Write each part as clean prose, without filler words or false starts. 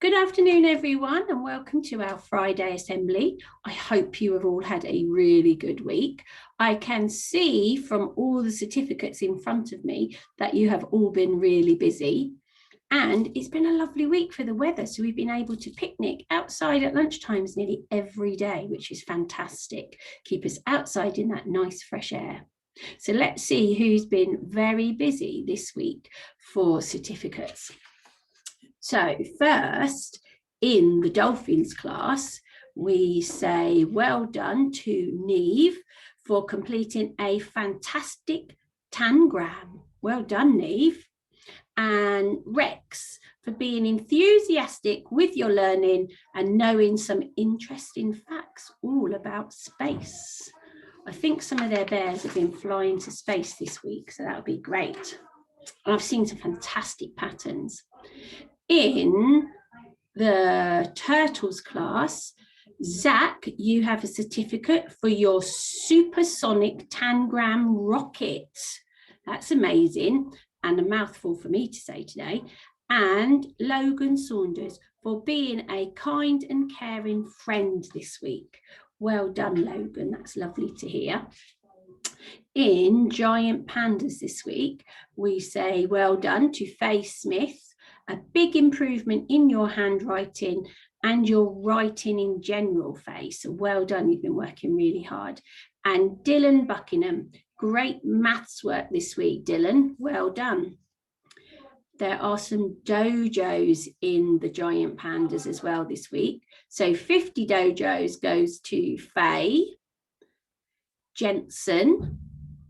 Good afternoon, everyone, and welcome to our Friday assembly. I hope you have all had a really good week. I can see from all the certificates in front of me that you have all been really busy. And it's been a lovely week for the weather. So we've been able to picnic outside at lunchtimes nearly every day, which is fantastic. Keep us outside in that nice fresh air. So let's see who's been very busy this week for certificates. So first, in the dolphins class, we say well done to Neve for completing a fantastic tangram. Well done, Neve. And Rex for being enthusiastic with your learning and knowing some interesting facts all about space. I think some of their bears have been flying to space this week, so that would be great. And I've seen some fantastic patterns. In the turtles class, Zach, you have a certificate for your supersonic tangram rocket. That's amazing, and a mouthful for me to say today. And Logan Saunders for being a kind and caring friend this week. Well done, Logan. That's lovely to hear. In giant pandas this week, we say well done to Faye Smith. A big improvement in your handwriting and your writing in general, Faye. So well done, you've been working really hard. And Dylan Buckingham, great maths work this week, Dylan, well done. There are some dojos in the giant pandas as well this week. So 50 dojos goes to Faye, Jensen,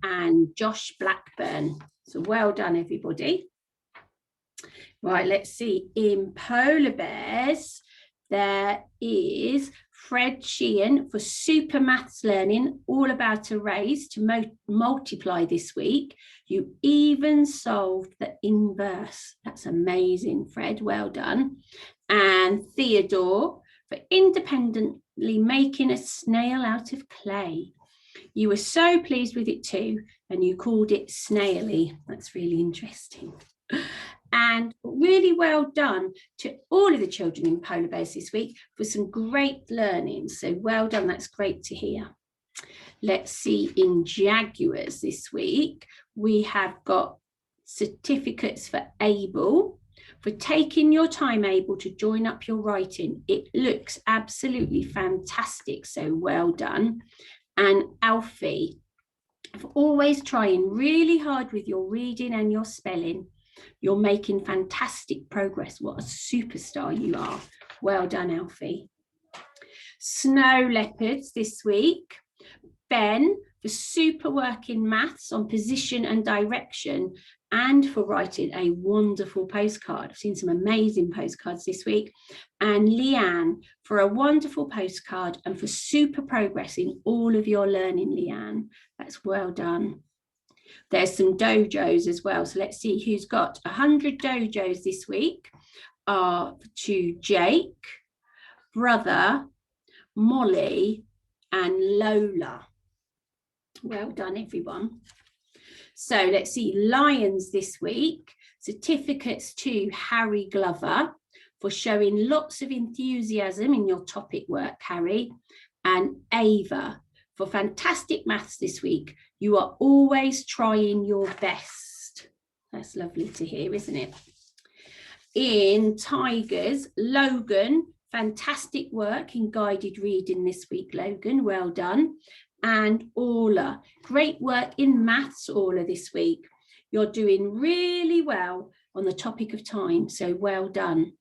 and Josh Blackburn. So well done, everybody. Right, let's see. In polar bears, there is Fred Sheehan for super maths learning, all about arrays to multiply this week. You even solved the inverse. That's amazing, Fred. Well done. And Theodore for independently making a snail out of clay. You were so pleased with it too, and you called it snaily. That's really interesting. And really well done to all of the children in polar bears this week for some great learning. So well done, that's great to hear. Let's see, in jaguars this week, we have got certificates for Abel, for taking your time, Abel, to join up your writing. It looks absolutely fantastic, so well done. And Alfie, for always trying really hard with your reading and your spelling. You're making fantastic progress. What a superstar you are. Well done, Alfie. Snow leopards this week. Ben for super work in maths on position and direction, and for writing a wonderful postcard. I've seen some amazing postcards this week. And Leanne for a wonderful postcard and for super progress in all of your learning, Leanne. That's well done. There's some dojos as well. So let's see who's got 100 dojos this week. Are to Jake, Brother, Molly, and Lola. Well done, everyone. So let's see, lions this week. Certificates to Harry Glover for showing lots of enthusiasm in your topic work, Harry. And Ava for fantastic maths this week. You are always trying your best. That's lovely to hear, isn't it? In tigers, Logan, fantastic work in guided reading this week, Logan, well done. And Orla, great work in maths, Orla, this week. You're doing really well on the topic of time, so well done.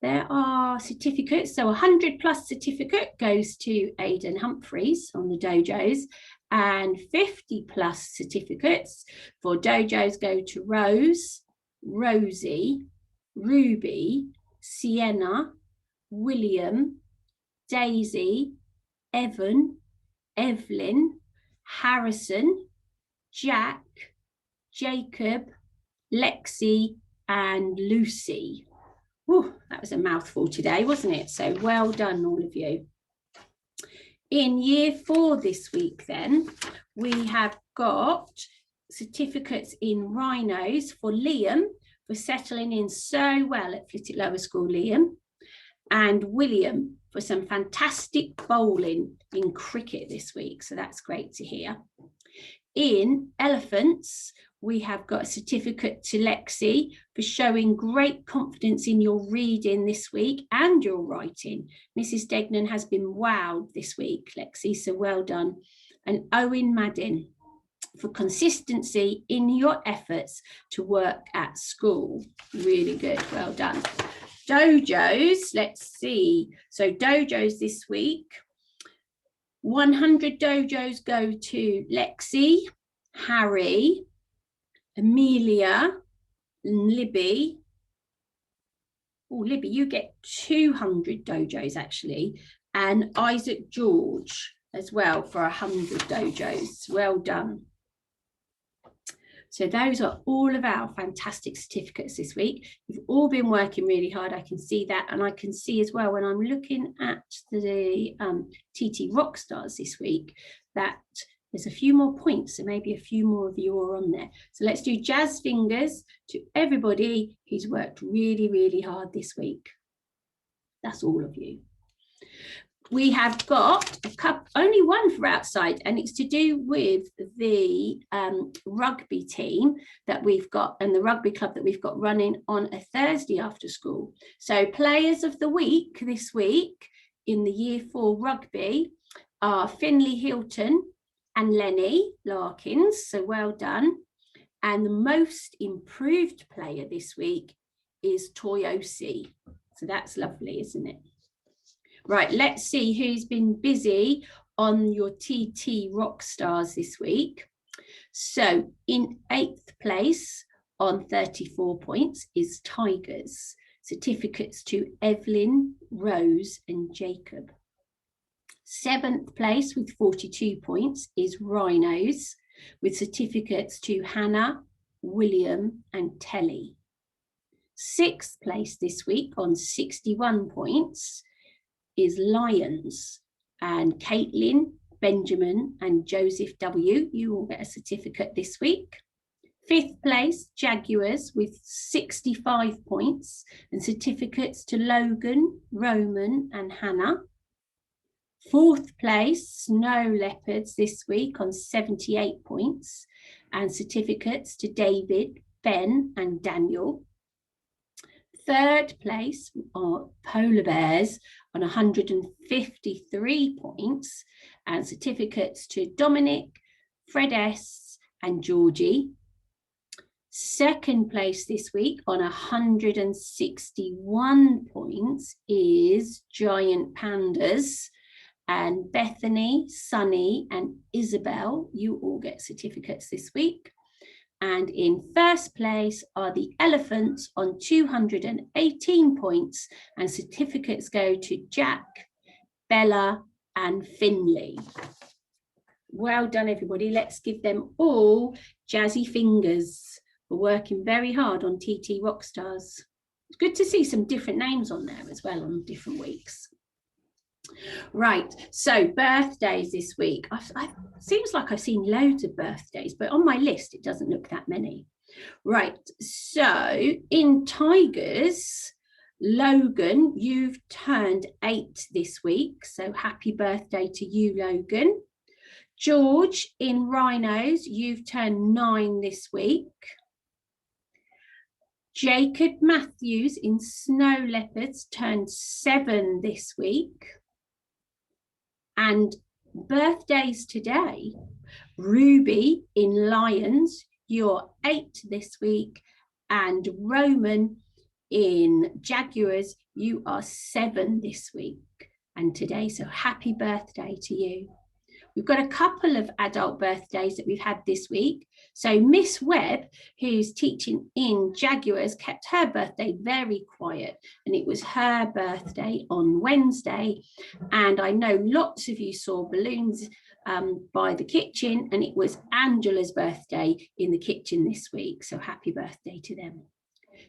There are certificates, so 100 plus certificate goes to Aidan Humphreys on the dojos, and 50 plus certificates for dojos go to Rose, Rosie, Ruby, Sienna, William, Daisy, Evan, Evelyn, Harrison, Jack, Jacob, Lexi, and Lucy. Ooh, that was a mouthful today, wasn't it? So well done, all of you. In year 4 this week, then, we have got certificates in rhinos for Liam for settling in so well at Flitwick Lower School, Liam. And William for some fantastic bowling in cricket this week. So that's great to hear. In elephants, we have got a certificate to Lexi for showing great confidence in your reading this week and your writing. Mrs. Degnan has been wowed this week, Lexi, so well done. And Owen Madden for consistency in your efforts to work at school. Really good, well done. Dojos, let's see. So dojos this week, 100 dojos go to Lexi, Harry, Amelia, and Libby. Oh, Libby, you get 200 dojos actually, and Isaac George as well for 100 dojos. Well done. So those are all of our fantastic certificates this week. You've all been working really hard. I can see that. And I can see as well when I'm looking at the TT Rockstars this week that there's a few more points. So maybe a few more of you are on there. So let's do jazz fingers to everybody who's worked really, really hard this week. That's all of you. We have got a cup, only one for outside, and it's to do with the rugby team that we've got and the rugby club that we've got running on a Thursday after school. So players of the week this week in the Year 4 rugby are Finley Hilton and Lenny Larkins, so well done. And the most improved player this week is Toyosi. So that's lovely, isn't it? Right, let's see who's been busy on your TT Rockstars this week. So in 8th place on 34 points is Tigers. Certificates to Evelyn, Rose and Jacob. 7th place with 42 points is Rhinos, with certificates to Hannah, William and Telly. 6th place this week on 61 points is Lions, and Caitlin, Benjamin and Joseph W. You all get a certificate this week. 5th place, Jaguars with 65 points and certificates to Logan, Roman and Hannah. 4th place, Snow Leopards this week on 78 points and certificates to David, Ben and Daniel. 3rd place are Polar Bears on 153 points and certificates to Dominic, Fred S and Georgie. 2nd place this week on 161 points is Giant Pandas, and Bethany, Sunny and Isabel, you all get certificates this week. And in 1st place are the Elephants on 218 points and certificates go to Jack, Bella and Finley. Well done, everybody. Let's give them all jazzy fingers for working very hard on TT Rockstars. It's good to see some different names on there as well on different weeks. Right, so birthdays this week. Seems like I've seen loads of birthdays, but on my list it doesn't look that many. Right, so in Tigers, Logan, you've turned 8 this week, so happy birthday to you, Logan. George, in Rhinos, you've turned 9 this week. Jacob Matthews in Snow Leopards turned 7 this week. And birthdays today, Ruby in Lions, you're 8 this week, and Roman in Jaguars, you are 7 this week and today, so happy birthday to you. We've got a couple of adult birthdays that we've had this week. So Miss Webb, who's teaching in Jaguars, kept her birthday very quiet, and it was her birthday on Wednesday. And I know lots of you saw balloons by the kitchen, and it was Angela's birthday in the kitchen this week. So happy birthday to them.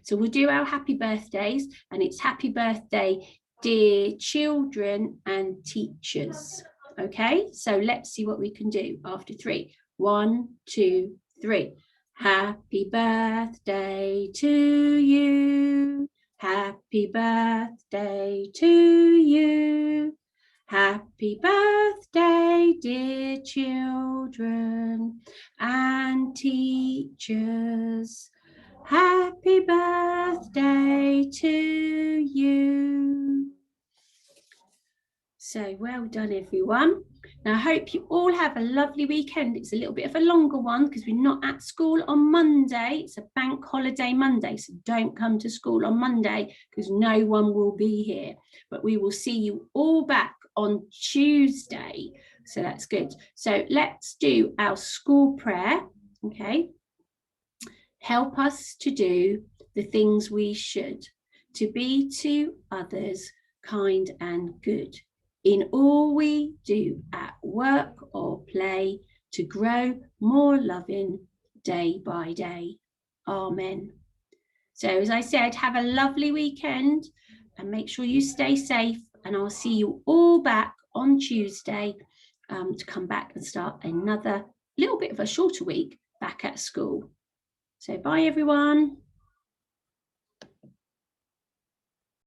So we'll do our happy birthdays, and it's happy birthday, dear children and teachers. Okay, so let's see what we can do after 3. 1, 2, 3. Happy birthday to you. Happy birthday to you. Happy birthday, dear children and teachers. Happy birthday to you. So well done, everyone. Now, I hope you all have a lovely weekend. It's a little bit of a longer one because we're not at school on Monday. It's a bank holiday Monday, so don't come to school on Monday because no one will be here. But we will see you all back on Tuesday. So that's good. So let's do our school prayer, okay? Help us to do the things we should, to be to others kind and good. In all we do at work or play, to grow more loving day by day. Amen. So as I said, have a lovely weekend and make sure you stay safe, and I'll see you all back on Tuesday to come back and start another little bit of a shorter week back at school. So bye everyone.